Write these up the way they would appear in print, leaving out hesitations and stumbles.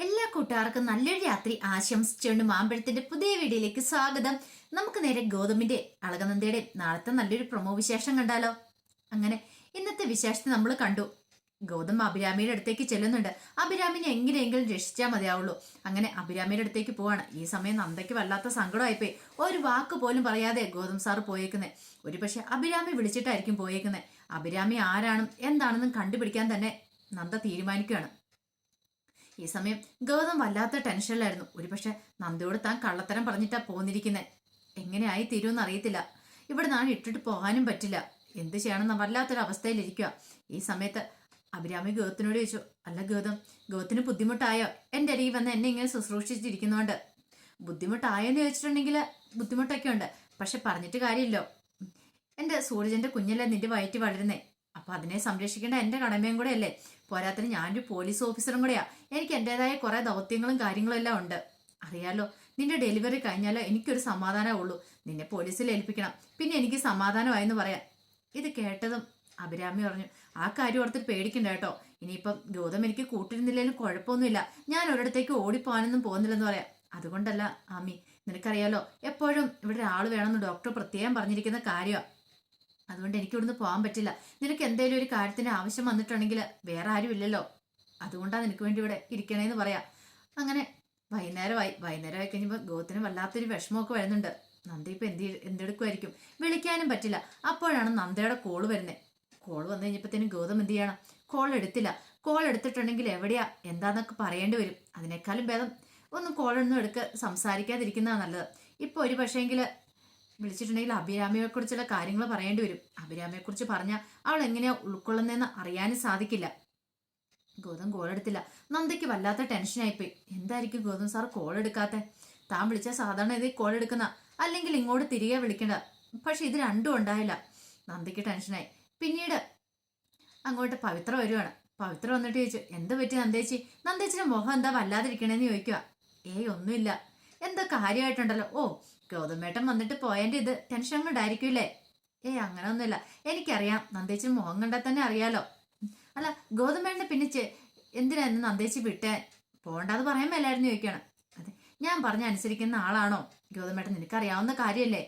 എല്ലാ കൂട്ടുകാർക്കും നല്ലൊരു രാത്രി ആശംസിച്ചുകൊണ്ട് മാമ്പഴത്തിന്റെ പുതിയ വീഡിയോയിലേക്ക് സ്വാഗതം. നമുക്ക് നേരെ ഗൗതമിന്റെ അളകനന്ദയുടെ നാളത്തെ നല്ലൊരു പ്രൊമോ വിശേഷം കണ്ടാലോ. അങ്ങനെ ഇന്നത്തെ വിശേഷത്തെ നമ്മൾ കണ്ടു. ഗൗതം അഭിരാമിയുടെ അടുത്തേക്ക് ചെല്ലുന്നുണ്ട്. അഭിരാമിനെ എങ്ങനെയെങ്കിലും രക്ഷിച്ചാൽ മതിയാവുള്ളൂ. അങ്ങനെ അഭിരാമിയുടെ അടുത്തേക്ക് പോവാണ്. ഈ സമയം നന്ദയ്ക്ക് വല്ലാത്ത സങ്കടമായിപ്പോയി. ഒരു വാക്ക് പോലും പറയാതെ ഗൗതം സാറ് പോയേക്കുന്നത്. ഒരു പക്ഷെ അഭിരാമി വിളിച്ചിട്ടായിരിക്കും പോയേക്കുന്നത്. അഭിരാമി ആരാണെന്നും എന്താണെന്നും കണ്ടുപിടിക്കാൻ തന്നെ നന്ദ തീരുമാനിക്കുകയാണ്. ഈ സമയം ഗൗതം വല്ലാത്ത ടെൻഷനിലായിരുന്നു. ഒരുപക്ഷെ നന്ദയോട് താൻ കള്ളത്തരം പറഞ്ഞിട്ടാ പോന്നിരിക്കുന്നത്. എങ്ങനെയായി തീരുമെന്ന് അറിയത്തില്ല. ഇവിടെ നാളെ ഇട്ടിട്ട് പോകാനും പറ്റില്ല. എന്ത് ചെയ്യണമെന്ന് വല്ലാത്തൊരു അവസ്ഥയിലിരിക്കുക. ഈ സമയത്ത് അഭിരാമി ഗൗതത്തിനോട് ചോദിച്ചു, അല്ല ഗൗതം, ഗൗതത്തിന് ബുദ്ധിമുട്ടായോ എൻ്റെ അരികിൽ വന്ന് എന്നെ ഇങ്ങനെ ശുശ്രൂഷിച്ചിരിക്കുന്നതുകൊണ്ട്? ബുദ്ധിമുട്ടായോന്ന് ചോദിച്ചിട്ടുണ്ടെങ്കിൽ ബുദ്ധിമുട്ടൊക്കെ ഉണ്ട്. പക്ഷെ പറഞ്ഞിട്ട് കാര്യമില്ലോ. എൻ്റെ സൂരജന്റെ കുഞ്ഞല്ലേ നിന്റെ വയറ്റി വളരുന്നേ. അപ്പൊ അതിനെ സംരക്ഷിക്കേണ്ട എൻ്റെ കടമയും കൂടെ അല്ലേ. പോരാത്തിന് ഞാനൊരു പോലീസ് ഓഫീസറും കൂടെയാ. എനിക്ക് എൻ്റെതായ കുറെ ദൗത്യങ്ങളും കാര്യങ്ങളും എല്ലാം ഉണ്ട്. അറിയാലോ, നിന്റെ ഡെലിവറി കഴിഞ്ഞാലോ എനിക്കൊരു സമാധാനമേ ഉള്ളൂ. നിന്നെ പോലീസിൽ ഏൽപ്പിക്കണം, പിന്നെ എനിക്ക് സമാധാനമായെന്ന് പറയാം. ഇത് കേട്ടതും അഭിരാമി പറഞ്ഞു, ആ കാര്യം ഓർത്തിട്ട് പേടിക്കണ്ട കേട്ടോ. ഇനിയിപ്പം ഗൗതം എനിക്ക് കൂട്ടിരുന്നില്ലെങ്കിലും കുഴപ്പമൊന്നുമില്ല. ഞാൻ ഒരിടത്തേക്ക് ഓടിപ്പോകാനൊന്നും പോകുന്നില്ലെന്ന് പറയാം. അതുകൊണ്ടല്ല ആമി, നിനക്കറിയാലോ എപ്പോഴും ഇവിടെ ഒരാൾ വേണമെന്ന് ഡോക്ടർ പ്രത്യേകം പറഞ്ഞിരിക്കുന്ന കാര്യമാണ്. അതുകൊണ്ട് എനിക്ക് ഇവിടുന്ന് പോകാൻ പറ്റില്ല. നിനക്ക് എന്തെങ്കിലും ഒരു കാര്യത്തിന് ആവശ്യം വന്നിട്ടുണ്ടെങ്കിൽ വേറെ ആരും ഇല്ലല്ലോ. അതുകൊണ്ടാണ് നിനക്ക് വേണ്ടി ഇവിടെ ഇരിക്കണേന്ന് പറയാം. അങ്ങനെ വൈകുന്നേരമായി കഴിഞ്ഞപ്പോൾ ഗൗതത്തിന് വല്ലാത്തൊരു വിഷമമൊക്കെ വരുന്നുണ്ട്. നന്ദ ഇപ്പൊ എന്തെടുക്കുമായിരിക്കും, വിളിക്കാനും പറ്റില്ല. അപ്പോഴാണ് നന്ദയുടെ കോള് വരുന്നത്. കോൾ വന്നു കഴിഞ്ഞപ്പോഴത്തേനും ഗൗതം എന്ത് ചെയ്യണം, കോൾ എടുത്തില്ല. കോൾ എടുത്തിട്ടുണ്ടെങ്കിൽ എവിടെയാ എന്താന്നൊക്കെ പറയേണ്ടി വരും. അതിനേക്കാളും ഭേദം ഒന്നും കോളൊന്നും സംസാരിക്കാതിരിക്കുന്നതാണ് നല്ലത്. ഇപ്പൊ ഒരു പക്ഷേങ്കിൽ വിളിച്ചിട്ടുണ്ടെങ്കിൽ അഭിരാമിയെ കുറിച്ചുള്ള കാര്യങ്ങൾ പറയേണ്ടി വരും. അഭിരാമിയെ കുറിച്ച് പറഞ്ഞാൽ അവൾ എങ്ങനെയാ ഉൾക്കൊള്ളുന്നതെന്ന് അറിയാനും സാധിക്കില്ല. ഗൗതം കോൾ എടുത്തില്ല. നന്ദയ്ക്ക് വല്ലാത്ത ടെൻഷനായിപ്പോയി. എന്തായിരിക്കും ഗൗതം സാർ കോൾ എടുക്കാത്ത? താൻ വിളിച്ചാൽ സാധാരണ ഇത് കോൾ എടുക്കുന്ന, അല്ലെങ്കിൽ ഇങ്ങോട്ട് തിരികെ വിളിക്കേണ്ട. പക്ഷെ ഇത് രണ്ടും ഉണ്ടായില്ല. നന്ദയ്ക്ക് ടെൻഷനായി. പിന്നീട് അങ്ങോട്ട് പവിത്ര വരുവാണ്. പവിത്ര വന്നിട്ട് ചോദിച്ചു, എന്ത് പറ്റി നന്ദേച്ചി? നന്ദേച്ചിയുടെ മുഖം എന്താ വല്ലാതിരിക്കണേന്ന് ചോദിക്കുക. ഏയ് ഒന്നുമില്ല. എന്താ കാര്യമായിട്ടുണ്ടല്ലോ. ഓ, ഗൗതമേട്ടൻ വന്നിട്ട് പോയതിന്റെ ഇത് ടെൻഷൻ കൊണ്ടായിരിക്കൂല്ലേ? ഏയ് അങ്ങനെ ഒന്നുമില്ല. എനിക്കറിയാം, നന്ദേച്ചി മുഖം കണ്ടാൽ തന്നെ അറിയാലോ. അല്ല ഗൗതമേട്ടനെ പിന്നെ എന്തിനായിരുന്നു നന്ദേച്ചി വിട്ടേ? പോകണ്ടെന്ന് പറയാൻ മേലായിരുന്നു ചോദിക്കുകയാണ്. അതെ, ഞാൻ പറഞ്ഞ അനുസരിക്കുന്ന ആളാണോ ഗൗതമേട്ടൻ? നിനക്കറിയാവുന്ന കാര്യമല്ലേ.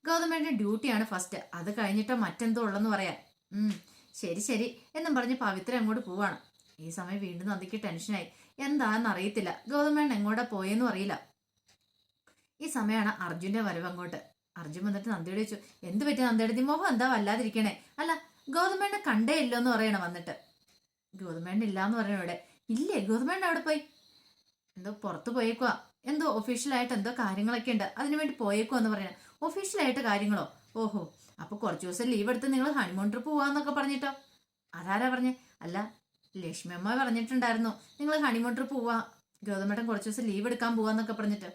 ഗൗതമേട്ടൻ്റെ ഡ്യൂട്ടിയാണ് ഫസ്റ്റ്, അത് കഴിഞ്ഞിട്ടോ മറ്റെന്തോ ഉള്ളെന്ന് പറയാൻ. ശരി ശരി എന്നും പറഞ്ഞ് പവിത്ര അങ്ങോട്ട് പോവാണ്. ഈ സമയം വീണ്ടും നന്ദിക്ക് ടെൻഷനായി. എന്താണെന്ന് അറിയത്തില്ല. ഗൗതമേട്ടൻ എങ്ങോട്ടാ പോയെന്നും അറിയില്ല. ഈ സമയമാണ് അർജുന്റെ വരവ് അങ്ങോട്ട്. അർജുൻ വന്നിട്ട് നന്ദിയോട് ചോദിച്ചു, എന്ത് പറ്റി നന്ദിയുടെ മുഖം എന്താ വല്ലാതിരിക്കണേ? അല്ല ഗൗതമേണ്ണ കണ്ടേ ഇല്ലോന്ന് പറയണം വന്നിട്ട്. ഗൗതമേണ്ണ ഇല്ലാന്ന് പറയണ ഇവിടെ. ഇല്ലേ, ഗൗതമേണ്ണ അവിടെ പോയി എന്തോ പുറത്ത് പോയേക്കുവാ. എന്തോ ഒഫീഷ്യലായിട്ട് എന്തോ കാര്യങ്ങളൊക്കെ ഉണ്ട്, അതിനുവേണ്ടി പോയേക്കുവാ എന്ന് പറയണം. ഒഫീഷ്യലായിട്ട് കാര്യങ്ങളോ? ഓഹോ, അപ്പൊ കുറച്ചു ദിവസം ലീവ് എടുത്ത് നിങ്ങൾ ഹണിമൂൺ ട്രിപ്പ് പോവാന്നൊക്കെ പറഞ്ഞിട്ടോ? അതാരാ പറഞ്ഞേ? അല്ല, ലക്ഷ്മി അമ്മ പറഞ്ഞിട്ടുണ്ടായിരുന്നു നിങ്ങൾ ഹണിമൂൺ ട്രിപ്പ് പോവാ, ഗൗതമേട്ടൻ കുറച്ചു ദിവസം ലീവ് എടുക്കാൻ പോവാന്നൊക്കെ പറഞ്ഞിട്ട്.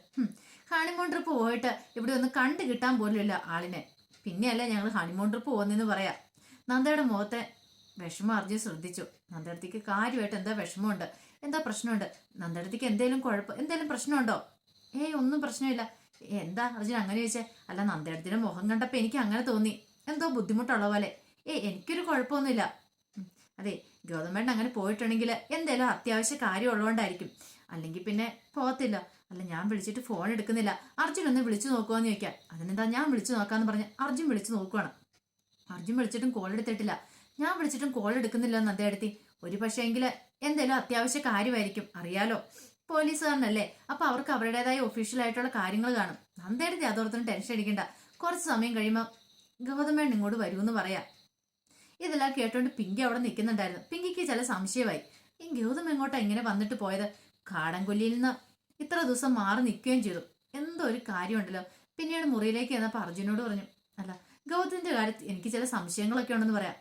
ഹണിമൂൺ ട്രിപ്പ് പോയിട്ട് ഇവിടെ ഒന്ന് കണ്ടു കിട്ടാൻ പോലുമില്ല ആളിനെ. പിന്നെയല്ലേ ഞങ്ങൾ ഹണിമൂൺ ട്രിപ്പ് പോകുന്നെന്ന് പറയാം. നന്ദയുടെ മുഖത്തെ വിഷമം അർജുൻ ശ്രദ്ധിച്ചു. നന്ദടത്തേക്ക് കാര്യമായിട്ട് എന്താ വിഷമമുണ്ട്, എന്താ പ്രശ്നമുണ്ട്? നന്ദടത്തേക്ക് എന്തേലും പ്രശ്നമുണ്ടോ? ഏയ് ഒന്നും പ്രശ്നമില്ല. എന്താ അർജുൻ അങ്ങനെ ചോദിച്ചേ? അല്ല, നന്ദടത്തിന്റെ മുഖം കണ്ടപ്പോൾ എനിക്ക് അങ്ങനെ തോന്നി, എന്തോ ബുദ്ധിമുട്ടുള്ള പോലെ. എനിക്കൊരു കുഴപ്പമൊന്നുമില്ല. അതെ, ഗൗതമേട്ടൻ അങ്ങനെ പോയിട്ടുണ്ടെങ്കിൽ എന്തേലും അത്യാവശ്യ കാര്യം ഉള്ളതുകൊണ്ടായിരിക്കും, അല്ലെങ്കിൽ പിന്നെ പോകത്തില്ല. അല്ല, ഞാൻ വിളിച്ചിട്ട് ഫോൺ എടുക്കുന്നില്ല. അർജുൻ ഒന്ന് വിളിച്ചു നോക്കുവാന്ന് ചോദിക്കാം. അതിനെന്താ, ഞാൻ വിളിച്ചു നോക്കാന്ന് പറഞ്ഞ് അർജുൻ വിളിച്ചു നോക്കുവാണ്. അർജുൻ വിളിച്ചിട്ടും കോൾ എടുത്തിട്ടില്ല. ഞാൻ വിളിച്ചിട്ടും കോൾ എടുക്കുന്നില്ല നന്ദയടുത്തി. ഒരു പക്ഷേ എങ്കിൽ എന്തേലും അത്യാവശ്യ കാര്യമായിരിക്കും. അറിയാലോ, പോലീസുകാരനല്ലേ, അപ്പൊ അവർക്ക് അവരുടേതായ ഒഫീഷ്യൽ ആയിട്ടുള്ള കാര്യങ്ങൾ കാണും. നന്ദയടുത്തി അതോർത്തും ടെൻഷൻ അടിക്കണ്ട. കുറച്ച് സമയം കഴിയുമ്പോൾ ഗൗതമേണ്ണൻ ഇങ്ങോട്ട് വരുമെന്ന് പറയാം. ഇതെല്ലാം കേട്ടോണ്ട് പിങ്കി അവിടെ നിൽക്കുന്നുണ്ടായിരുന്നു. പിങ്കിക്ക് ചില സംശയമായി. ഈ ഗൗതം എങ്ങോട്ടാ ഇങ്ങനെ വന്നിട്ട് പോയത്? കാടൻകൊല്ലിയിൽ നിന്ന് ഇത്ര ദിവസം മാറി നിൽക്കുകയും ചെയ്തു. എന്തോ ഒരു കാര്യമുണ്ടല്ലോ. പിന്നീട് മുറിയിലേക്ക് ചെന്നപ്പോൾ അർജുനോട് പറഞ്ഞു, അല്ല ഗൗതത്തിന്റെ കാര്യത്തിൽ എനിക്ക് ചില സംശയങ്ങളൊക്കെ ഉണ്ടെന്ന് പറയാം.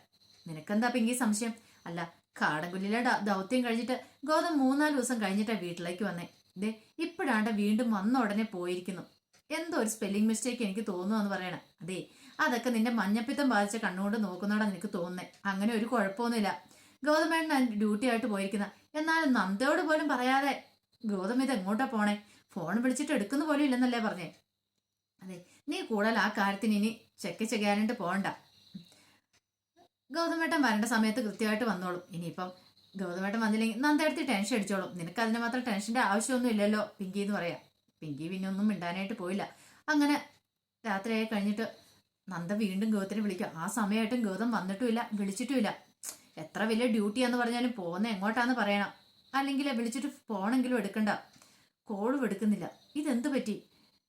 നിനക്കെന്താ പിങ്കി സംശയം? അല്ല, കാടൻകൊല്ലിയിലെ ദൗത്യം കഴിഞ്ഞിട്ട് ഗൗതം 3-4 ദിവസം കഴിഞ്ഞിട്ടാ വീട്ടിലേക്ക് വന്നേ. ഇതേ ഇപ്പോഴാണ്ട് വീണ്ടും വന്ന ഉടനെ പോയിരിക്കുന്നു. എന്തോ ഒരു സ്പെല്ലിംഗ് മിസ്റ്റേക്ക് എനിക്ക് തോന്നുന്നു പറയണേ. അതെ, അതൊക്കെ നിന്റെ മഞ്ഞപ്പിത്തം ബാധിച്ച കണ്ണുകൊണ്ട് നോക്കുന്നോടാ നിനക്ക് തോന്നുന്നേ. അങ്ങനെ ഒരു കുഴപ്പമൊന്നുമില്ല. ഗൗതമേട്ടൻ ഡ്യൂട്ടി ആയിട്ട് പോയിരിക്കുന്ന. എന്നാലും നന്ദയോട് പോലും പറയാതെ ഗൗതം ഇത് എങ്ങോട്ടാ പോണേ? ഫോൺ വിളിച്ചിട്ട് എടുക്കുന്ന പോലും ഇല്ലെന്നല്ലേ പറഞ്ഞേ? അതെ, നീ കൂടുതൽ ആ കാര്യത്തിന് ഇനി ചെക്ക് ചെയ്യാനായിട്ട് പോകണ്ട. ഗൗതമേട്ടൻ വരേണ്ട സമയത്ത് കൃത്യമായിട്ട് വന്നോളും. ഇനിയിപ്പം ഗൗതമേട്ടൻ വന്നില്ലെങ്കിൽ നന്ദേടത്തി ടെൻഷൻ അടിച്ചോളും, നിനക്ക് അതിന് മാത്രം ടെൻഷന്റെ ആവശ്യമൊന്നും ഇല്ലല്ലോ പിങ്കി എന്ന് പറയാം. പിങ്കി പിന്നെ ഒന്നും മിണ്ടാനായിട്ട് പോയില്ല. അങ്ങനെ രാത്രിയായി കഴിഞ്ഞിട്ട് നന്ദ വീണ്ടും ഗൗതത്തിനെ വിളിക്കുക. ആ സമയമായിട്ടും ഗൗതം വന്നിട്ടുമില്ല, വിളിച്ചിട്ടുമില്ല. എത്ര വലിയ ഡ്യൂട്ടിയാന്ന് പറഞ്ഞാലും പോകുന്ന എങ്ങോട്ടാന്ന് പറയണം, അല്ലെങ്കിൽ വിളിച്ചിട്ട് ഫോണെങ്കിലും എടുക്കണ്ട. കോളും എടുക്കുന്നില്ല. ഇതെന്ത് പറ്റി?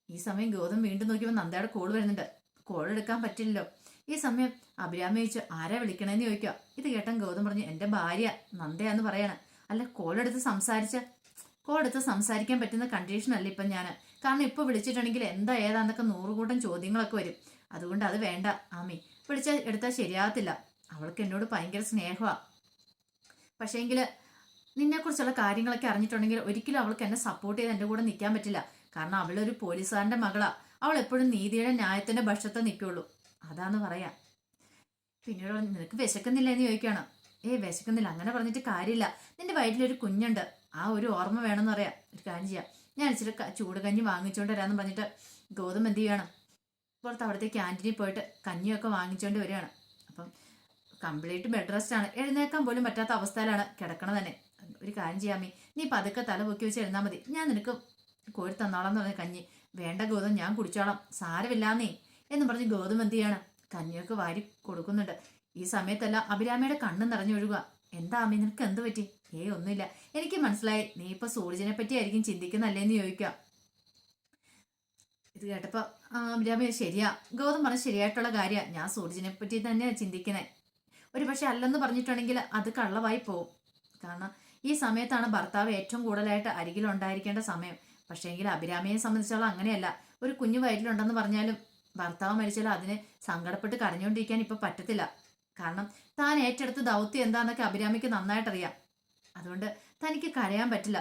ഈ സമയം ഗൗതം വീണ്ടും നോക്കിയപ്പോൾ നന്ദയുടെ കോൾ വരുന്നുണ്ട്. കോൾ എടുക്കാൻ പറ്റില്ലല്ലോ. ഈ സമയം അഭിരാമി ചോദിച്ചു, ആരാ വിളിക്കണേന്ന് ചോദിക്കുക. ഇത് കേട്ടൻ ഗൗതം പറഞ്ഞു, എൻ്റെ ഭാര്യ നന്ദയാന്ന് പറയാണ്. അല്ല, കോൾ എടുത്ത് സംസാരിക്കാൻ പറ്റുന്ന കണ്ടീഷൻ അല്ല ഇപ്പം ഞാൻ. കാരണം ഇപ്പൊ വിളിച്ചിട്ടുണ്ടെങ്കിൽ എന്താ ഏതാന്നൊക്കെ 100 കൂട്ടം ചോദ്യങ്ങളൊക്കെ വരും. അതുകൊണ്ട് അത് വേണ്ട ആമി, എടുത്താൽ ശരിയാകത്തില്ല. അവൾക്ക് എന്നോട് ഭയങ്കര സ്നേഹമാ. പക്ഷേങ്കിൽ നിന്നെക്കുറിച്ചുള്ള കാര്യങ്ങളൊക്കെ അറിഞ്ഞിട്ടുണ്ടെങ്കിൽ ഒരിക്കലും അവൾക്ക് എന്നെ സപ്പോർട്ട് ചെയ്ത് എൻ്റെ കൂടെ നിൽക്കാൻ പറ്റില്ല. കാരണം അവളൊരു പോലീസുകാരൻ്റെ മകളാ. അവൾ എപ്പോഴും നീതിയുടെ ന്യായത്തിന്റെ പക്ഷത്തെ നിൽക്കുള്ളൂ. അതാന്ന് പറയാം. പിന്നീട് നിനക്ക് വിശക്കുന്നില്ല എന്ന് ചോദിക്കുകയാണ്. വിശക്കുന്നില്ല അങ്ങനെ പറഞ്ഞിട്ട് കാര്യമില്ല. നിന്റെ വയറ്റിലൊരു കുഞ്ഞുണ്ട്, ആ ഒരു ഓർമ്മ വേണമെന്ന് പറയാം. ഒരു കാര്യം ചെയ്യാം, ഞാൻ ഇച്ചിരി ചൂട് കഞ്ഞി വാങ്ങിച്ചുകൊണ്ട് വരാമെന്ന് പറഞ്ഞിട്ട് ഗൗതം എന്ത് ചെയ്യണം, പുറത്ത് അവിടുത്തെ ക്യാൻറ്റീനിൽ പോയിട്ട് കഞ്ഞിയൊക്കെ വാങ്ങിച്ചുകൊണ്ട് വരികയാണ്. അപ്പം കംപ്ലീറ്റ് ബെഡ് റെസ്റ്റ് ആണ്, എഴുന്നേക്കാൻ പോലും പറ്റാത്ത അവസ്ഥയിലാണ് കിടക്കണത് തന്നെ. ഒരു കാര്യം ചെയ്യാമേ, നീ പതുക്കെ തല പൊക്കി വെച്ച് എഴുന്നാൽ മതി, ഞാൻ നിനക്ക് കോരി തന്നോളാം എന്ന് പറഞ്ഞ കഞ്ഞി. വേണ്ട ഗൗതം, ഞാൻ കുടിച്ചോളാം, സാരമില്ലാന്നേ എന്ന് പറഞ്ഞ് ഗൗതം എന്ത് ചെയ്യാണ്, കഞ്ഞിയൊക്കെ വാരി കൊടുക്കുന്നുണ്ട്. ഈ സമയത്തല്ല അഭിരാമിയുടെ കണ്ണ് നിറഞ്ഞൊഴുകുക. എന്താ അമ്മ, നിനക്ക് എന്ത് പറ്റി? ഒന്നുമില്ല, എനിക്ക് മനസ്സിലായി, നീ ഇപ്പൊ സൂരജിനെ പറ്റി ആയിരിക്കും ചിന്തിക്കുന്നല്ലേന്ന് ചോദിക്കാം. ഇത് കേട്ടപ്പോ അഭിരാമി, ശരിയാ ഗൗതം പറഞ്ഞ ശരിയായിട്ടുള്ള കാര്യമാണ്, ഞാൻ സൂരജിനെ പറ്റി തന്നെയാണ് ചിന്തിക്കുന്നത്. ഒരു പക്ഷെ അല്ലെന്ന് പറഞ്ഞിട്ടുണ്ടെങ്കിൽ അത് കള്ളവായി പോവും. കാരണം ഈ സമയത്താണ് ഭർത്താവ് ഏറ്റവും കൂടുതലായിട്ട് അരികിലുണ്ടായിരിക്കേണ്ട സമയം. പക്ഷേങ്കിൽ അഭിരാമിയെ സംബന്ധിച്ചോളം അങ്ങനെയല്ല. ഒരു കുഞ്ഞു വയറ്റിലുണ്ടെന്ന് പറഞ്ഞാലും ഭർത്താവ് മരിച്ചാലും അതിന് സങ്കടപ്പെട്ട് കരഞ്ഞുകൊണ്ടിരിക്കാൻ ഇപ്പൊ പറ്റത്തില്ല. കാരണം താൻ ഏറ്റെടുത്ത ദൗത്യം എന്താന്നൊക്കെ അഭിരാമിക്ക് നന്നായിട്ടറിയാം. അതുകൊണ്ട് തനിക്ക് കരയാൻ പറ്റില്ല.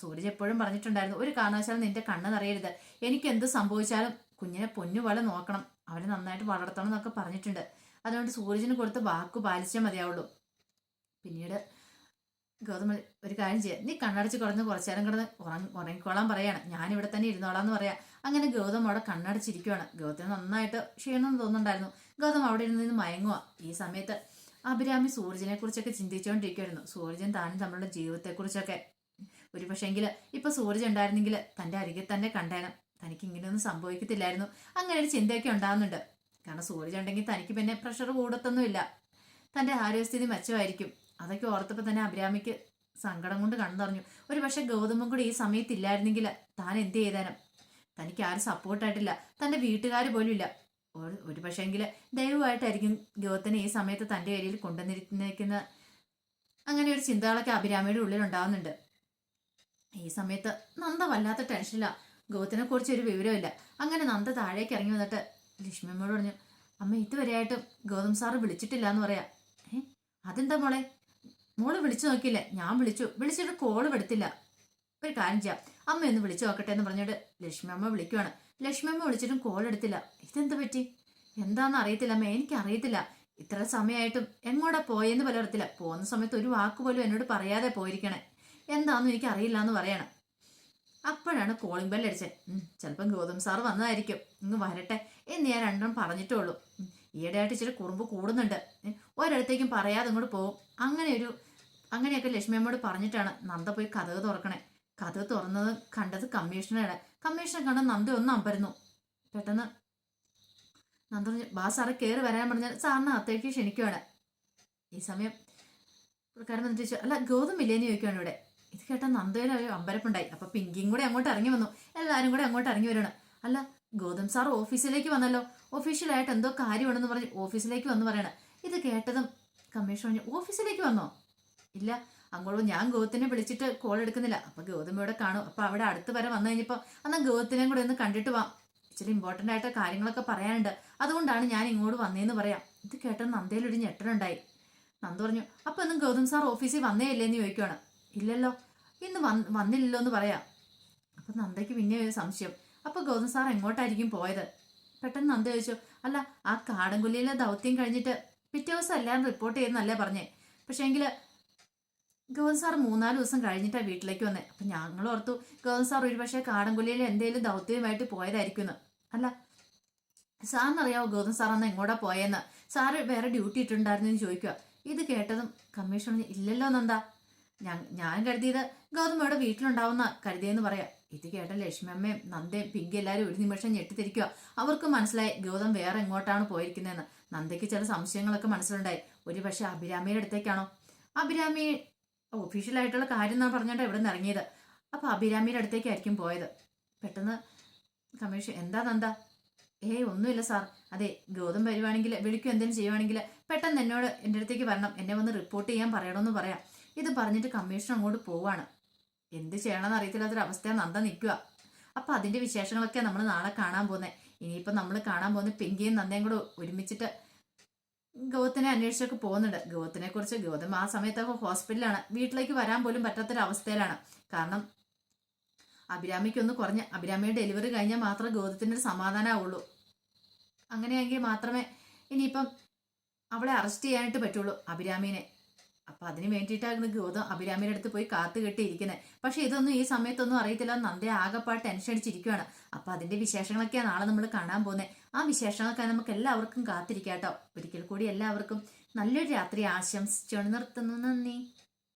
സൂരജ് എപ്പോഴും പറഞ്ഞിട്ടുണ്ടായിരുന്നു, ഒരു കാരണവശാലും നിന്റെ കണ്ണ് നിറയരുത്, എനിക്ക് എന്ത് സംഭവിച്ചാലും കുഞ്ഞിനെ പൊന്നുപോലെ നോക്കണം, അവനെ നന്നായിട്ട് വളർത്തണം എന്നൊക്കെ പറഞ്ഞിട്ടുണ്ട്. അതുകൊണ്ട് സൂരജിന് കൊടുത്ത് വാക്കു പാലിച്ചേ മതിയാവുള്ളൂ. പിന്നീട് ഗൗതം ഒരു കാര്യം ചെയ്യാം, നീ കണ്ണടച്ച് കുറച്ചു നേരം കിടന്ന് ഉറങ്ങിക്കോളാൻ പറയാണ്, ഞാനിവിടെ തന്നെ ഇരുന്നോളാന്ന് പറയാം. അങ്ങനെ ഗൗതം അവിടെ കണ്ണടച്ചിരിക്കുവാണ്. ഗൗതം നന്നായിട്ട് ക്ഷീണം തോന്നുന്നുണ്ടായിരുന്നു. ഗൗതം അവിടെ ഇരുന്ന് മയങ്ങുക. ഈ സമയത്ത് അഭിരാമി സൂരജിനെ കുറിച്ചൊക്കെ ചിന്തിച്ചുകൊണ്ടിരിക്കുമായിരുന്നു. സൂരജൻ താനും തമ്മിലുള്ള ജീവിതത്തെക്കുറിച്ചൊക്കെ. ഒരു പക്ഷേങ്കിൽ ഇപ്പൊ സൂരജ് ഉണ്ടായിരുന്നെങ്കിൽ തന്റെ അരികിൽ തന്നെ കണ്ടേനം, തനിക്ക് ഇങ്ങനെയൊന്നും സംഭവിക്കത്തില്ലായിരുന്നു. അങ്ങനെ ഒരു ചിന്തയൊക്കെ ഉണ്ടാകുന്നുണ്ട്. കാരണം സൂരജ് ഉണ്ടെങ്കിൽ തനിക്ക് പിന്നെ പ്രഷർ കൂടത്തൊന്നുമില്ല, തന്റെ ആരോഗ്യസ്ഥിതി മെച്ചമായിരിക്കും. അതൊക്കെ ഓർത്തപ്പോൾ തന്നെ അഭിരാമിക്ക് സങ്കടം കൊണ്ട് കണ്ണുനിറഞ്ഞു. ഒരു പക്ഷെ ഗൗതമും കൂടി ഈ സമയത്തില്ലായിരുന്നെങ്കിൽ താൻ എന്ത് ചെയ്താനും. തനിക്ക് ആരും സപ്പോർട്ടായിട്ടില്ല, തന്റെ വീട്ടുകാർ പോലും ഇല്ല. ഒരു പക്ഷേങ്കിൽ ദൈവമായിട്ടായിരിക്കും ഗൗതത്തിനെ ഈ സമയത്ത് തന്റെ ഏരിയയിൽ കൊണ്ടുവന്നിരിക്കുന്ന. അങ്ങനെ ഒരു ചിന്തകളൊക്കെ അഭിരാമിയുടെ ഉള്ളിൽ ഉണ്ടാവുന്നുണ്ട്. ഈ സമയത്ത് നന്ദ വല്ലാത്ത ടെൻഷനില്ല. ഗൗതത്തിനെ കുറിച്ച് ഒരു വിവരമില്ല. അങ്ങനെ നന്ദ താഴേക്ക് ഇറങ്ങി വന്നിട്ട് ലക്ഷ്മിയമ്മയോട് പറഞ്ഞു, അമ്മ ഇതുവരെയായിട്ടും ഗൗതം സാറ് വിളിച്ചിട്ടില്ല എന്ന് പറയാം. അതെന്താ മോള് വിളിച്ചു നോക്കിയില്ലേ? ഞാൻ വിളിച്ചിട്ട് കോള് എടുത്തില്ല. ഒരു കാര്യം ചെയ്യാം, അമ്മ ഒന്ന് വിളിച്ചു നോക്കട്ടെ എന്ന് പറഞ്ഞിട്ട് ലക്ഷ്മിയമ്മ വിളിക്കുവാണ്. ലക്ഷ്മിയമ്മ വിളിച്ചിട്ടും കോൾ എടുത്തില്ല. ഇതെന്ത് പറ്റി? എന്താണെന്ന് അറിയത്തില്ല അമ്മ, എനിക്ക് അറിയത്തില്ല. ഇത്ര സമയമായിട്ടും എങ്ങോട്ടാ പോയെന്ന് പോലും അറിയത്തില്ല. പോകുന്ന സമയത്ത് ഒരു വാക്ക് പോലും എന്നോട് പറയാതെ പോയിരിക്കണേ. എന്താണെന്ന് എനിക്ക് അറിയില്ല എന്ന് പറയണം. അപ്പോഴാണ് കോളിംഗ് ബെൽ അടിച്ചത്. ചിലപ്പം ഗൗതം സാർ വന്നതായിരിക്കും, ഇങ്ങ് വരട്ടെ എന്ന് ഞാൻ രണ്ടെണ്ണം പറഞ്ഞിട്ടുള്ളൂ. ഈയിടെയായിട്ട് ഇച്ചിരി കുറുമ്പ് കൂടുന്നുണ്ട്, ഒരിടത്തേക്കും പറയാതെ ഇങ്ങോട്ട് പോകും. അങ്ങനെയൊക്കെ ലക്ഷ്മിയമ്മയോട് പറഞ്ഞിട്ടാണ് നന്ദ പോയി കതക് തുറക്കണേ. കതക് തുറന്നത് കണ്ടത് കമ്മീഷണറെ കണ്ട നന്ദ ഒന്ന് അമ്പരുന്നു. പെട്ടെന്ന് നന്ദ പറഞ്ഞു, ബാ സാറെ കയറി വരാൻ പറഞ്ഞാൽ സാറിന് അകത്തേക്ക് ക്ഷണിക്കുവാണ്. ഈ സമയം പ്രകാരം വന്നിട്ട് ചോദിച്ചു, അല്ല ഗൗതം ഇല്ലേന്ന് ചോദിക്കുവാണ് ഇവിടെ. ഇത് കേട്ടാൽ നന്ദയിലെ ഒരു അമ്പരപ്പുണ്ടായി. അപ്പൊ പിങ്കിയും കൂടെ അങ്ങോട്ട് ഇറങ്ങി വന്നു. എല്ലാവരും കൂടെ അങ്ങോട്ട് ഇറങ്ങി വരണം. അല്ല ഗൗതം സാർ ഓഫീസിലേക്ക് വന്നല്ലോ, ഒഫീഷ്യലായിട്ട് എന്തോ കാര്യമാണെന്ന് പറഞ്ഞ് ഓഫീസിലേക്ക് വന്ന് പറയണം. ഇത് കേട്ടതും കമ്മീഷൻ പറഞ്ഞു, ഓഫീസിലേക്ക് വന്നോ? ഇല്ല, അങ്ങോട്ട് ഞാൻ ഗൗതത്തിനെ വിളിച്ചിട്ട് കോൾ എടുക്കുന്നില്ല. അപ്പൊ ഗൗതം ഇവിടെ കാണും. അപ്പൊ അവിടെ അടുത്ത് വരെ വന്നു കഴിഞ്ഞപ്പോ എന്നാൽ ഗൗതത്തിനെയും കൂടെ ഒന്ന് കണ്ടിട്ട് പോവാം, ഇച്ചിരി ഇമ്പോർട്ടൻ്റ് ആയിട്ട് കാര്യങ്ങളൊക്കെ പറയാനുണ്ട്, അതുകൊണ്ടാണ് ഞാൻ ഇങ്ങോട്ട് വന്നേന്ന് പറയാം. ഇത് കേട്ടത് നന്ദയിലൊരു ഞെട്ടലുണ്ടായി. നന്ദ പറഞ്ഞു, അപ്പൊ ഒന്നും ഗൗതം സാർ ഓഫീസിൽ വന്നേ ഇല്ലേന്ന് ചോദിക്കുവാണ്. ഇല്ലല്ലോ, ഇന്ന് വന്നില്ലല്ലോ എന്ന് പറയാം. അപ്പൊ നന്ദയ്ക്ക് പിന്നെ ഒരു സംശയം, അപ്പൊ ഗൗതം സാർ എങ്ങോട്ടായിരിക്കും പോയത്? പെട്ടെന്ന് നന്ദ ചോദിച്ചു, അല്ല ആ കാടൻകൊല്ലിയിലെ ദൗത്യം കഴിഞ്ഞിട്ട് പിറ്റേ ദിവസം എല്ലാം റിപ്പോർട്ട് ചെയ്യുന്നല്ലേ പറഞ്ഞേ. പക്ഷേ എങ്കിൽ ഗൗതം സാർ 3-4 ദിവസം കഴിഞ്ഞിട്ടാണ് വീട്ടിലേക്ക് വന്നേ. അപ്പൊ ഞങ്ങൾ ഓർത്തു ഗൗതം സാർ ഒരു പക്ഷേ കാടൻകൊല്ലിയിൽ എന്തെങ്കിലും ദൗത്യമായിട്ട് പോയതായിരിക്കുന്നു. അല്ല സാറിനറിയാവോ ഗൗതം സാർ അന്ന് എങ്ങോട്ടാ പോയെന്ന്? സാറ് വേറെ ഡ്യൂട്ടി ഇട്ടുണ്ടായിരുന്നു എന്ന് ചോദിക്കുക. ഇത് കേട്ടതും കമ്മീഷണർ, ഇല്ലല്ലോ നന്ദ, ഞാൻ കരുതിയത് ഗൗതം ഇവിടെ വീട്ടിലുണ്ടാവുന്ന കരുതിയെന്ന് പറയാം. ഇത് കേട്ട ലക്ഷ്മിയമ്മയും നന്ദയും പിങ്കി എല്ലാവരും ഒരു നിമിഷം ഞെട്ടിത്തിരിക്കുക. അവർക്ക് മനസ്സിലായി ഗൗതം വേറെ എങ്ങോട്ടാണ് പോയിരിക്കുന്നതെന്ന്. നന്ദയ്ക്ക് ചില സംശയങ്ങളൊക്കെ മനസ്സിലുണ്ടായി. ഒരു പക്ഷെ അഭിരാമിയുടെ അടുത്തേക്കാണോ? അഭിരാമി ഒഫീഷ്യലായിട്ടുള്ള കാര്യം എന്നാണ് പറഞ്ഞിട്ട് ഇവിടെ നിന്ന് ഇറങ്ങിയത്. അപ്പൊ അഭിരാമിയുടെ അടുത്തേക്കായിരിക്കും പോയത്. പെട്ടെന്ന് കമ്മീഷൻ എന്താ നന്ദ? ഒന്നുമില്ല സാർ. അതെ, ഗൗതം വരുവാണെങ്കിൽ വിളിക്കും എന്തെങ്കിലും ചെയ്യുവാണെങ്കിൽ പെട്ടെന്ന് എന്നോട് എൻ്റെ അടുത്തേക്ക് വരണം, എന്നെ വന്ന് റിപ്പോർട്ട് ചെയ്യാൻ പറയണമെന്ന് പറയാം. ഇത് പറഞ്ഞിട്ട് കമ്മീഷൻ അങ്ങോട്ട് പോവാണ്. എന്ത് ചെയ്യണമെന്ന് അറിയത്തില്ലാത്തൊരവസ്ഥയാണ് നന്ദ നിൽക്കുക. അപ്പൊ അതിന്റെ വിശേഷങ്ങളൊക്കെ നമ്മൾ നാളെ കാണാൻ പോകുന്നത്. ഇനിയിപ്പം നമ്മൾ കാണാൻ പോകുന്ന പിങ്കിയും നന്ദയും കൂടെ ഒരുമിച്ചിട്ട് ഗൗതത്തിനെ അന്വേഷിച്ചൊക്കെ പോകുന്നുണ്ട്. ഗൗതത്തിനെ കുറിച്ച് ഗൗതം ആ സമയത്തൊക്കെ ഹോസ്പിറ്റലാണ്, വീട്ടിലേക്ക് വരാൻ പോലും പറ്റാത്തൊരവസ്ഥയിലാണ്. കാരണം അഭിരാമിക്കൊന്ന് കുറഞ്ഞ് അഭിരാമിയുടെ ഡെലിവറി കഴിഞ്ഞാൽ മാത്രമേ ഗൗതത്തിന് ഒരു സമാധാനമാവുള്ളൂ. അങ്ങനെയെങ്കിൽ മാത്രമേ ഇനിയിപ്പം അവളെ അറസ്റ്റ് ചെയ്യാനായിട്ട് പറ്റുള്ളൂ, അഭിരാമീനെ. അപ്പൊ അതിന് വേണ്ടിയിട്ടാണ് ഗൗതം അഭിരാമിയുടെ അടുത്ത് പോയി കാത്തു കെട്ടിയിരിക്കുന്നത്. പക്ഷെ ഇതൊന്നും ഈ സമയത്തൊന്നും അറിയത്തില്ല. നന്ദ ആകെപ്പാട് ടെൻഷൻ അടിച്ചിരിക്കുകയാണ്. അപ്പൊ അതിന്റെ വിശേഷങ്ങളൊക്കെയാണ് നാളെ നമ്മൾ കാണാൻ പോകുന്നത്. ആ വിശേഷങ്ങളൊക്കെ നമുക്ക് എല്ലാവർക്കും കാത്തിരിക്കാട്ടോ. ഒരിക്കൽ കൂടി എല്ലാവർക്കും നല്ലൊരു രാത്രി ആശംസിച്ചുകൊണ്ട് നിർത്തുന്നു. നന്ദി.